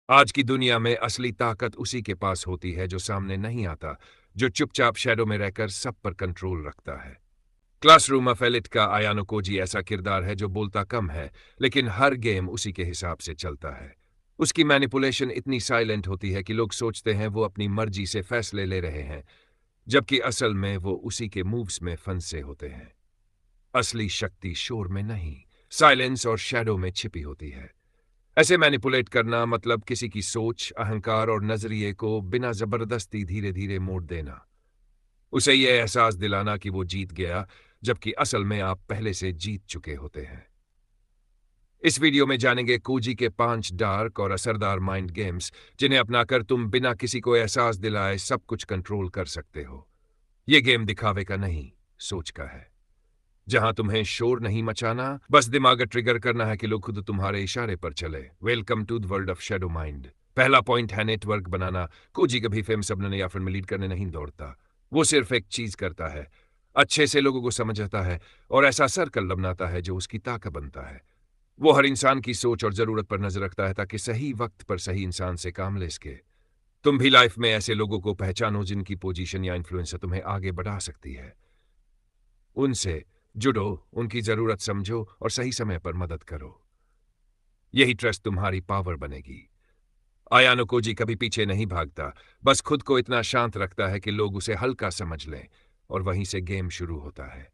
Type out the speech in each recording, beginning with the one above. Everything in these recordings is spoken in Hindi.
आज की दुनिया में असली ताकत उसी के पास होती है जो सामने नहीं आता, जो चुपचाप शैडो में रहकर सब पर कंट्रोल रखता है। क्लासरूम ऑफ एलिट का आयानो कोजी ऐसा किरदार है जो बोलता कम है, लेकिन हर गेम उसी के हिसाब से चलता है। उसकी मैनिपुलेशन इतनी साइलेंट होती है कि लोग सोचते हैं वो अपनी मर्जी से फैसले ले रहे हैं, जबकि असल में वो उसी के मूव्स में फंसे होते हैं। असली शक्ति शोर में नहीं, साइलेंस और शैडो में छिपी होती है। ऐसे मैनिपुलेट करना मतलब किसी की सोच, अहंकार और नजरिए को बिना जबरदस्ती धीरे धीरे मोड़ देना। उसे यह एहसास दिलाना कि वो जीत गया, जबकि असल में आप पहले से जीत चुके होते हैं। इस वीडियो में जानेंगे कोजी के 5 डार्क और असरदार माइंड गेम्स, जिन्हें अपनाकर तुम बिना किसी को एहसास दिलाए सब कुछ कंट्रोल कर सकते हो। ये गेम दिखावे का नहीं, सोच का है। जहां तुम्हें शोर नहीं मचाना, बस दिमाग ट्रिगर करना है कि लोग खुद तुम्हारे इशारे पर चले। Welcome to the world of shadow mind. पहला पॉइंट है नेटवर्क बनाना। कोजी कभी फिल्म सबने या फिल्म लीड करने नहीं दौड़ता। वो सिर्फ एक चीज करता है, अच्छे से लोगों को समझता है और ऐसा सर्कल बनाता है जो उसकी ताकत बनता है। वो हर इंसान की सोच और जरूरत पर नजर रखता है ताकि सही वक्त पर सही इंसान से काम ले सके। तुम भी लाइफ में ऐसे लोगों को पहचानो जिनकी पोजीशन या इन्फ्लुएंस तुम्हें आगे बढ़ा सकती है। उनसे जुड़ो, उनकी जरूरत समझो और सही समय पर मदद करो। यही ट्रस्ट तुम्हारी पावर बनेगी। आयानो कोजी कभी पीछे नहीं भागता, बस खुद को इतना शांत रखता है कि लोग उसे हल्का समझ लें, और वहीं से गेम शुरू होता है।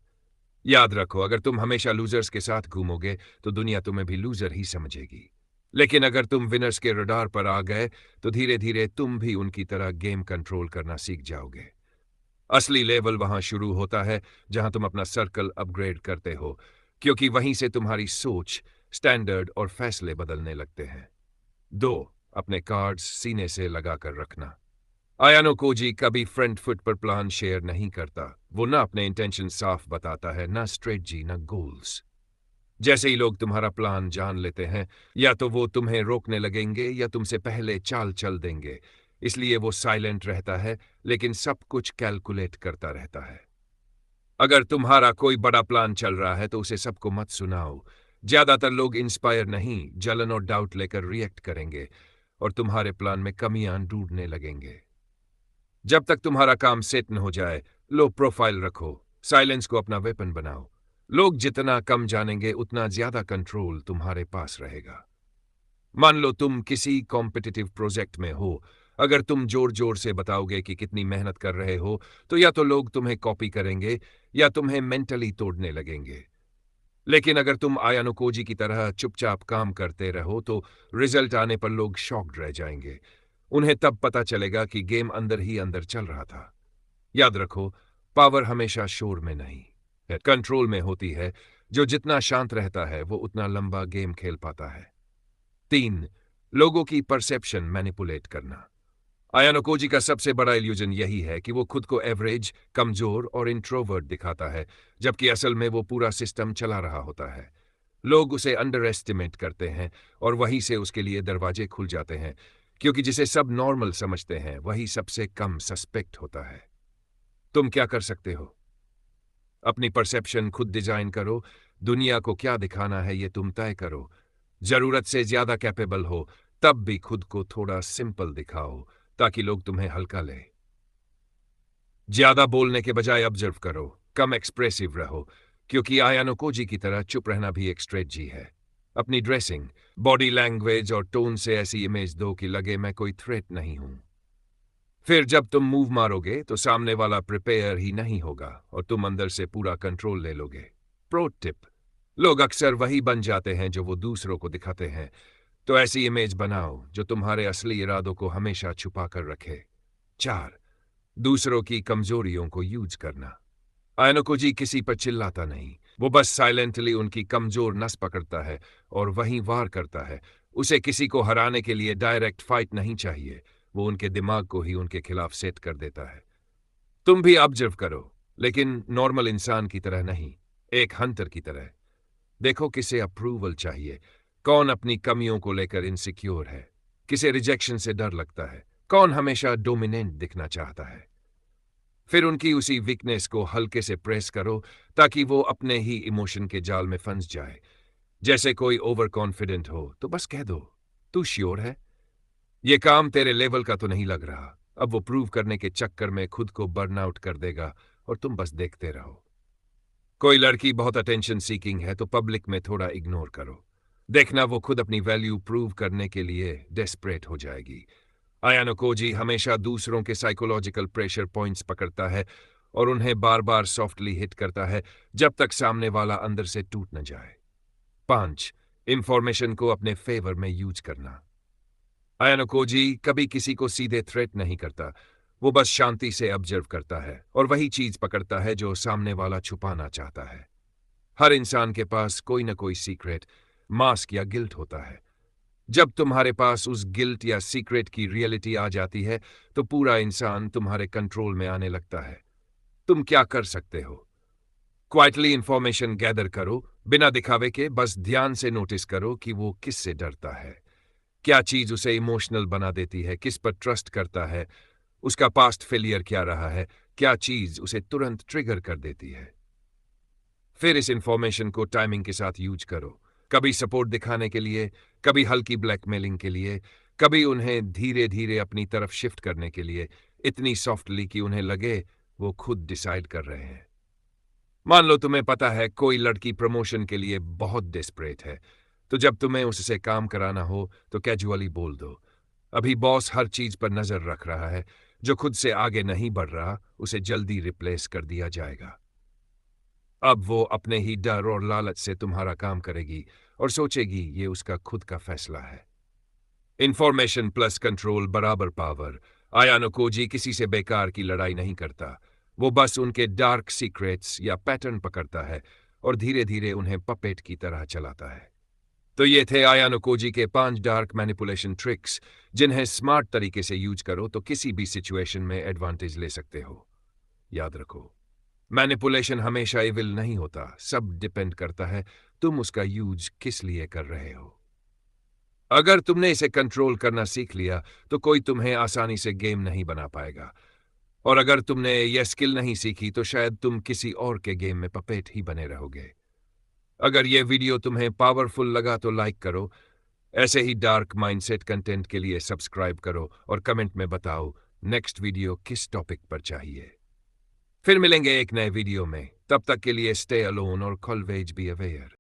याद रखो, अगर तुम हमेशा लूजर्स के साथ घूमोगे तो दुनिया तुम्हें भी लूजर ही समझेगी। लेकिन अगर तुम विनर्स के रडार पर आ गए तो धीरे धीरे तुम भी उनकी तरह गेम कंट्रोल करना सीख जाओगे। असली लेवल वहां शुरू होता है जहां तुम अपना सर्कल अपग्रेड करते हो, क्योंकि वहीं से तुम्हारी सोच, स्टैंडर्ड और फैसले बदलने लगते हैं। 2. अपने कार्ड्स सीने से लगाकर रखना। आयानो कोजी कभी फ्रंट फुट पर प्लान शेयर नहीं करता। वो ना अपने इंटेंशन साफ बताता है, ना स्ट्रेटजी, ना गोल्स। जैसे ही लोग तुम्हारा प्लान जान लेते हैं, या तो वो तुम्हें रोकने लगेंगे या तुमसे पहले चाल चल देंगे। इसलिए वो साइलेंट रहता है, लेकिन सब कुछ कैलकुलेट करता रहता है। अगर तुम्हारा कोई बड़ा प्लान चल रहा है तो उसे सबको मत सुनाओ। ज्यादातर लोग इंस्पायर नहीं, जलन और डाउट लेकर रिएक्ट करेंगे और तुम्हारे प्लान में कमियां ढूंढने लगेंगे। जब तक तुम्हारा काम सेट न हो जाए, लो प्रोफाइल रखो, साइलेंस को अपना वेपन बनाओ। लोग जितना कम जानेंगे उतना ज्यादा कंट्रोल तुम्हारे पास रहेगा। मान लो तुम किसी कॉम्पिटिटिव प्रोजेक्ट में हो। अगर तुम जोर जोर से बताओगे कि कितनी मेहनत कर रहे हो, तो या तो लोग तुम्हें कॉपी करेंगे या तुम्हें मेंटली तोड़ने लगेंगे। लेकिन अगर तुम आयानो कोजी की तरह चुपचाप काम करते रहो तो रिजल्ट आने पर लोग शॉक्ड रह जाएंगे। उन्हें तब पता चलेगा कि गेम अंदर ही अंदर चल रहा था। याद रखो, पावर हमेशा शोर में नहीं है, कंट्रोल में होती है। जो जितना शांत रहता है वो उतना लंबा गेम खेल पाता है। 3. लोगों की परसेप्शन मैनिपुलेट करना। आयानो कोजी का सबसे बड़ा इल्यूजन यही है कि वो खुद को एवरेज, कमजोर और इंट्रोवर्ट दिखाता है, जबकि असल में वो पूरा सिस्टम चला रहा होता है। लोग उसे अंडर एस्टिमेट करते हैं और वहीं से उसके लिए दरवाजे खुल जाते हैं, क्योंकि जिसे सब नॉर्मल समझते हैं वही सबसे कम सस्पेक्ट होता है। तुम क्या कर सकते हो? अपनी परसेप्शन खुद डिजाइन करो। दुनिया को क्या दिखाना है ये तुम तय करो। जरूरत से ज्यादा कैपेबल हो तब भी खुद को थोड़ा सिंपल दिखाओ, ताकि लोग तुम्हें हल्का लें। ज्यादा बोलने के बजाय ऑब्जर्व करो, कम एक्सप्रेसिव रहो, क्योंकि आयानो कोजी की तरह चुप रहना भी एक स्ट्रेटजी है। अपनी ड्रेसिंग, बॉडी लैंग्वेज और टोन से ऐसी इमेज दो कि लगे मैं कोई थ्रेट नहीं हूं। फिर जब तुम मूव मारोगे तो सामने वाला प्रिपेयर ही नहीं होगा और तुम अंदर से पूरा कंट्रोल ले लोगे। प्रो टिप: लोग अक्सर वही बन जाते हैं जो वो दूसरों को दिखाते हैं, तो ऐसी इमेज बनाओ जो तुम्हारे असली इरादों को हमेशा छुपा कर रखे। 4. दूसरों की कमजोरियों को यूज करना। आयनोकोजी किसी पर चिल्लाता नहीं, वो बस साइलेंटली उनकी कमजोर नस पकड़ता है और वहीं वार करता है। उसे किसी को हराने के लिए डायरेक्ट फाइट नहीं चाहिए, वो उनके दिमाग को ही उनके खिलाफ सेट कर देता है। तुम भी ऑब्जर्व करो, लेकिन नॉर्मल इंसान की तरह नहीं, एक हंटर की तरह। देखो किसे अप्रूवल चाहिए, कौन अपनी कमियों को लेकर इनसिक्योर है, किसे रिजेक्शन से डर लगता है, कौन हमेशा डोमिनेंट दिखना चाहता है। फिर उनकी उसी वीकनेस को हल्के से प्रेस करो ताकि वो अपने ही इमोशन के जाल में फंस जाए। जैसे कोई ओवर कॉन्फिडेंट हो तो बस कह दो, तू श्योर है? ये काम तेरे लेवल का तो नहीं लग रहा। अब वो प्रूव करने के चक्कर में खुद को बर्न आउट कर देगा और तुम बस देखते रहो। कोई लड़की बहुत अटेंशन सीकिंग है तो पब्लिक में थोड़ा इग्नोर करो। देखना वो खुद अपनी वैल्यू प्रूव करने के लिए डेस्परेट हो जाएगी। आयानो कोजी हमेशा दूसरों के साइकोलॉजिकल प्रेशर पॉइंट्स पकड़ता है और उन्हें बार बार सॉफ्टली हिट करता है जब तक सामने वाला अंदर से टूट न जाए। 5. इंफॉर्मेशन को अपने फेवर में यूज करना। आयानो कोजी कभी किसी को सीधे थ्रेट नहीं करता। वो बस शांति से ऑब्जर्व करता है और वही चीज पकड़ता है जो सामने वाला छुपाना चाहता है। हर इंसान के पास कोई ना कोई सीक्रेट, मास्क या गिल्ट होता है। जब तुम्हारे पास उस गिल्ट या सीक्रेट की रियलिटी आ जाती है तो पूरा इंसान तुम्हारे कंट्रोल में आने लगता है। तुम क्या कर सकते हो? क्वाइटली इंफॉर्मेशन गैदर करो, बिना दिखावे के। बस ध्यान से नोटिस करो कि वो किससे डरता है, क्या चीज उसे इमोशनल बना देती है, किस पर ट्रस्ट करता है, उसका पास्ट फेलियर क्या रहा है, क्या चीज उसे तुरंत ट्रिगर कर देती है। फिर इस इंफॉर्मेशन को टाइमिंग के साथ यूज करो। कभी सपोर्ट दिखाने के लिए, कभी हल्की ब्लैकमेलिंग के लिए, कभी उन्हें धीरे धीरे अपनी तरफ शिफ्ट करने के लिए, इतनी सॉफ्टली कि उन्हें लगे वो खुद डिसाइड कर रहे हैं। मान लो तुम्हें पता है कोई लड़की प्रमोशन के लिए बहुत डेस्परेट है, तो जब तुम्हें उससे काम कराना हो तो कैजुअली बोल दो, अभी बॉस हर चीज पर नजर रख रहा है, जो खुद से आगे नहीं बढ़ रहा उसे जल्दी रिप्लेस कर दिया जाएगा। अब वो अपने ही डर और लालच से तुम्हारा काम करेगी और सोचेगी ये उसका खुद का फैसला है। इंफॉर्मेशन प्लस कंट्रोल बराबर पावर। आयानो कोजी किसी से बेकार की लड़ाई नहीं करता। वो बस उनके डार्क सीक्रेट्स या पैटर्न पकड़ता है और धीरे धीरे उन्हें पपेट की तरह चलाता है। तो ये थे आयानो कोजी के 5 डार्क मैनिपुलेशन ट्रिक्स, जिन्हें स्मार्ट तरीके से यूज करो तो किसी भी सिचुएशन में एडवांटेज ले सकते हो। याद रखो, मैनिपुलेशन हमेशा इविल नहीं होता, सब डिपेंड करता है तुम उसका यूज किस लिए कर रहे हो। अगर तुमने इसे कंट्रोल करना सीख लिया तो कोई तुम्हें आसानी से गेम नहीं बना पाएगा, और अगर तुमने यह स्किल नहीं सीखी तो शायद तुम किसी और के गेम में पपेट ही बने रहोगे। अगर यह वीडियो तुम्हें पावरफुल लगा तो लाइक करो, ऐसे ही डार्क माइंडसेट कंटेंट के लिए सब्सक्राइब करो और कमेंट में बताओ नेक्स्ट वीडियो किस टॉपिक पर चाहिए। फिर मिलेंगे एक नए वीडियो में, तब तक के लिए स्टे अलोन और ऑलवेज बी अवेयर।